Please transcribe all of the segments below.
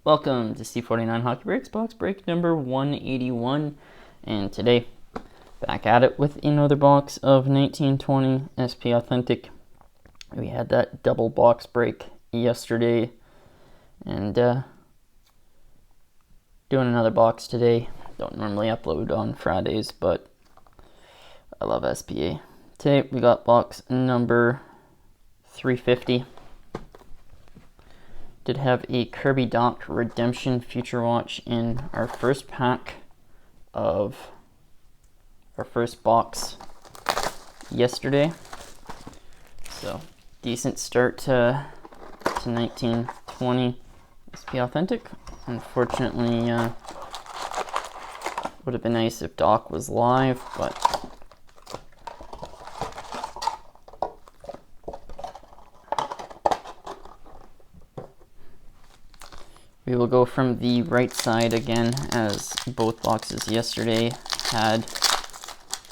Welcome to C49HockeyBreaks box break number 181, and today back at it with another box of 1920 SP Authentic. We had that double box break yesterday, and doing another box today. Don't normally upload on Fridays, but I love SPA. Today we got box number 350. Did have a Kirby Dach Redemption Future Watch in our first pack of our first box yesterday. So decent start to 1920 SP Authentic. Unfortunately, would have been nice if Dach was live, but we will go from the right side again, as both boxes yesterday had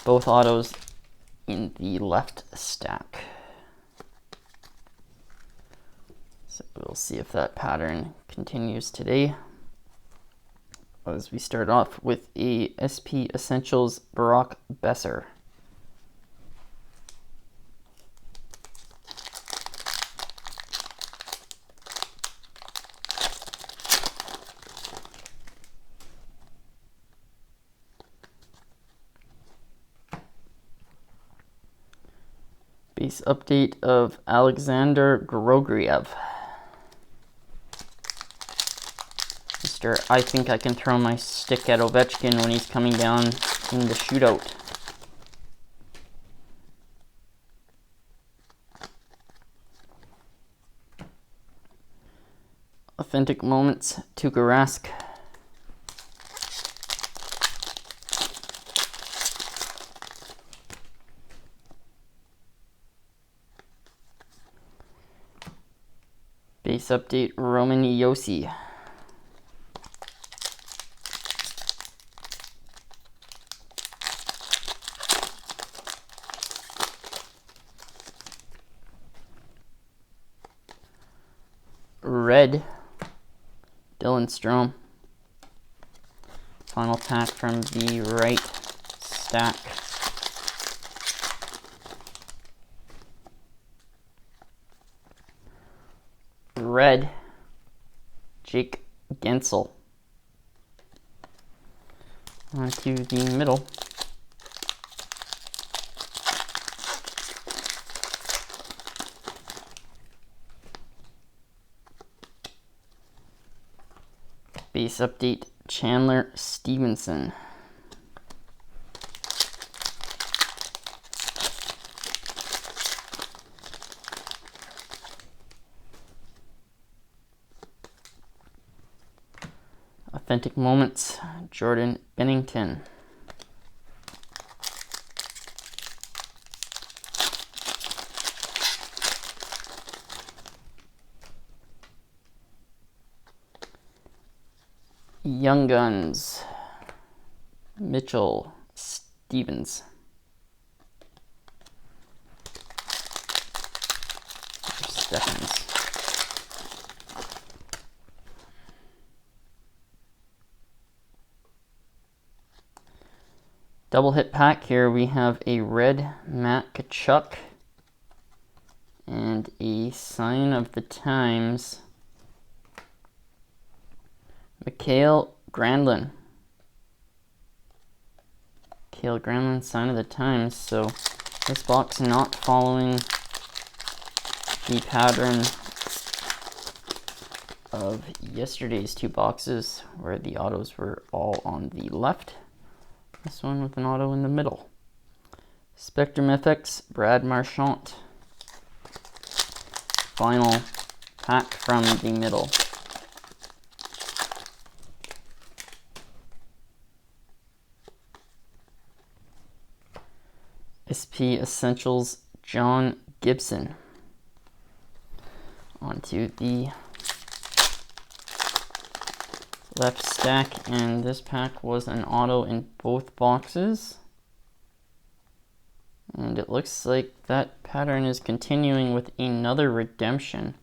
both autos in the left stack. So we'll see if that pattern continues today, as we start off with a SP Essentials Brock Besser. Base update of Alexander Grogriev. Mr. I think I can throw my stick at Ovechkin when he's coming down in the shootout. Authentic Moments, Tuukka Rask. Base update, Roman Josi. Red, Dylan Strome. Final pack from the right stack. Red, Jake Gensel. Onto the middle. Base update, Chandler Stevenson. Authentic Moments, Jordan Bennington. Young Guns, Mitchell Stevens. Stephens. Double hit pack. Here we have a red Matt Tkachuk and a Sign of the Times, Mikael Granlund. Mikael Granlund, Sign of the Times. So this box not following the pattern of yesterday's two boxes, where the autos were all on the left. This one with an auto in the middle. Spectrum FX, Brad Marchand. Final pack from the middle. SP Essentials, John Gibson. Onto the left stack, and this pack was an auto in both boxes. And it looks like that pattern is continuing with another redemption.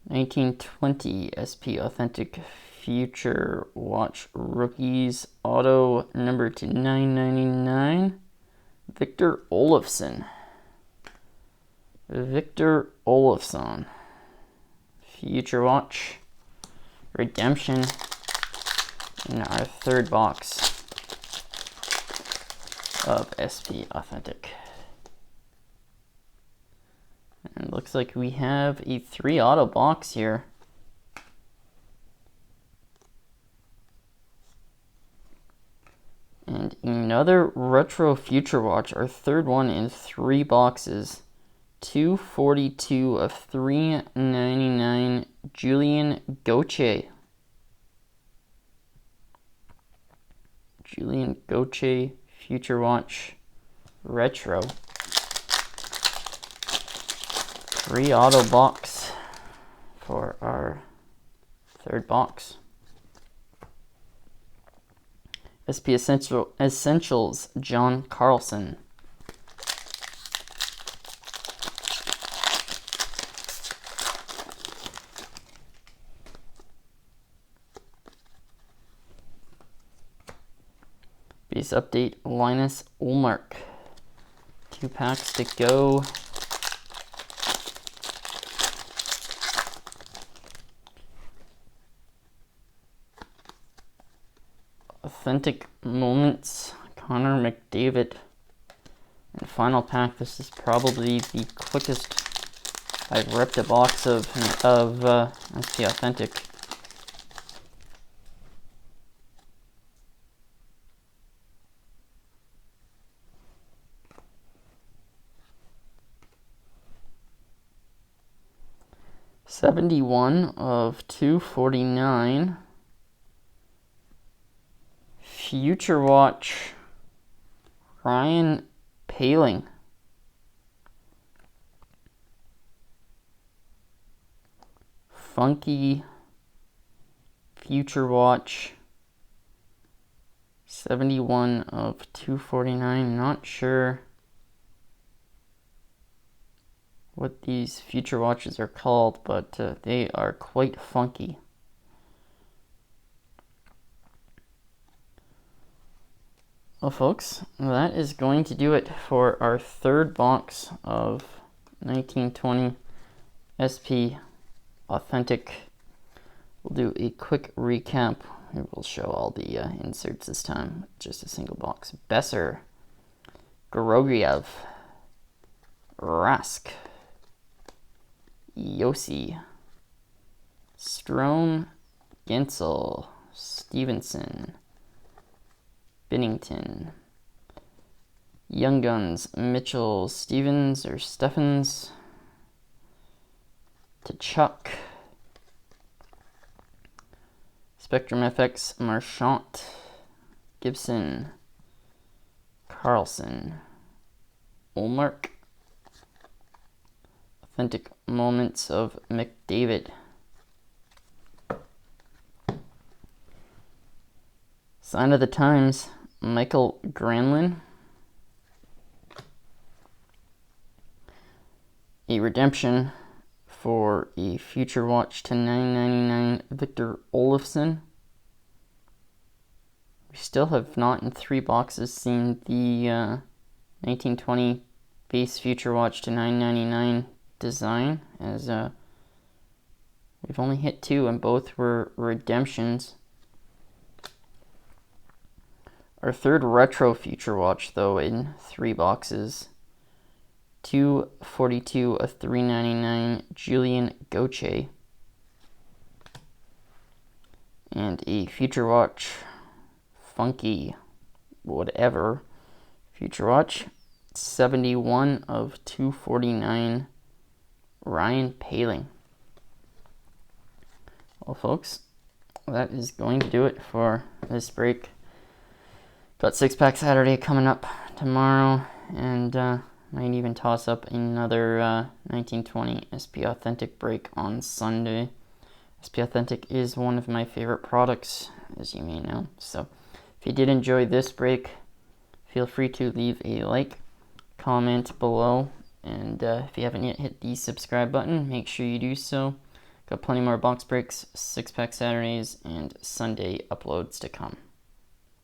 1920 SP Authentic Future Watch Rookies Auto number to 999. Victor Olofsson. Victor Olofsson. Future Watch Redemption in our third box of SP Authentic. And looks like we have a 3 auto box here. And another Retro Future Watch, our third one in 3 boxes. 242 of 399, Julien Gauthier. Julien Gauthier Future Watch Retro. 3 auto box for our third box. SP Essentials John Carlson. Base update Linus Ullmark. 2 packs to go. Authentic Moments, Connor McDavid. And final pack, this is probably the quickest I've ripped a box of SP Authentic. '71 of 249. Future Watch Ryan Poehling. Funky Future Watch 71 of 249. Not sure what these Future Watches are called, but they are quite funky. Well, folks, that is going to do it for our third box of 1920 SP Authentic. We'll do a quick recap. We'll show all the inserts this time, just a single box. Besser, Gorogiev, Rask, Yossi, Strome, Gensel, Stevenson, Binnington, Young Guns, Mitchell, Stevens, Tkachuk, Spectrum FX, Marchant, Gibson, Carlson, Ullmark, Authentic Moments of McDavid, Sign of the Times, Michael Granlund, a redemption for a Future Watch to 999 Victor Olofsson. We still have not in 3 boxes seen the 1920 base Future Watch to 999 design, as we've only hit 2 and both were redemptions. Our third retro Future Watch, though, in 3 boxes. 242 of 399 Julien Gauthier. And a Future Watch funky whatever Future Watch 71 of 249 Ryan Poehling. Well, folks, that is going to do it for this break. Got 6-pack Saturday coming up tomorrow, and might even toss up another 1920 SP Authentic break on Sunday. SP Authentic is one of my favorite products, as you may know. So if you did enjoy this break, feel free to leave a like, comment below, and if you haven't yet hit the subscribe button, make sure you do so. Got plenty more box breaks, 6-pack Saturdays, and Sunday uploads to come.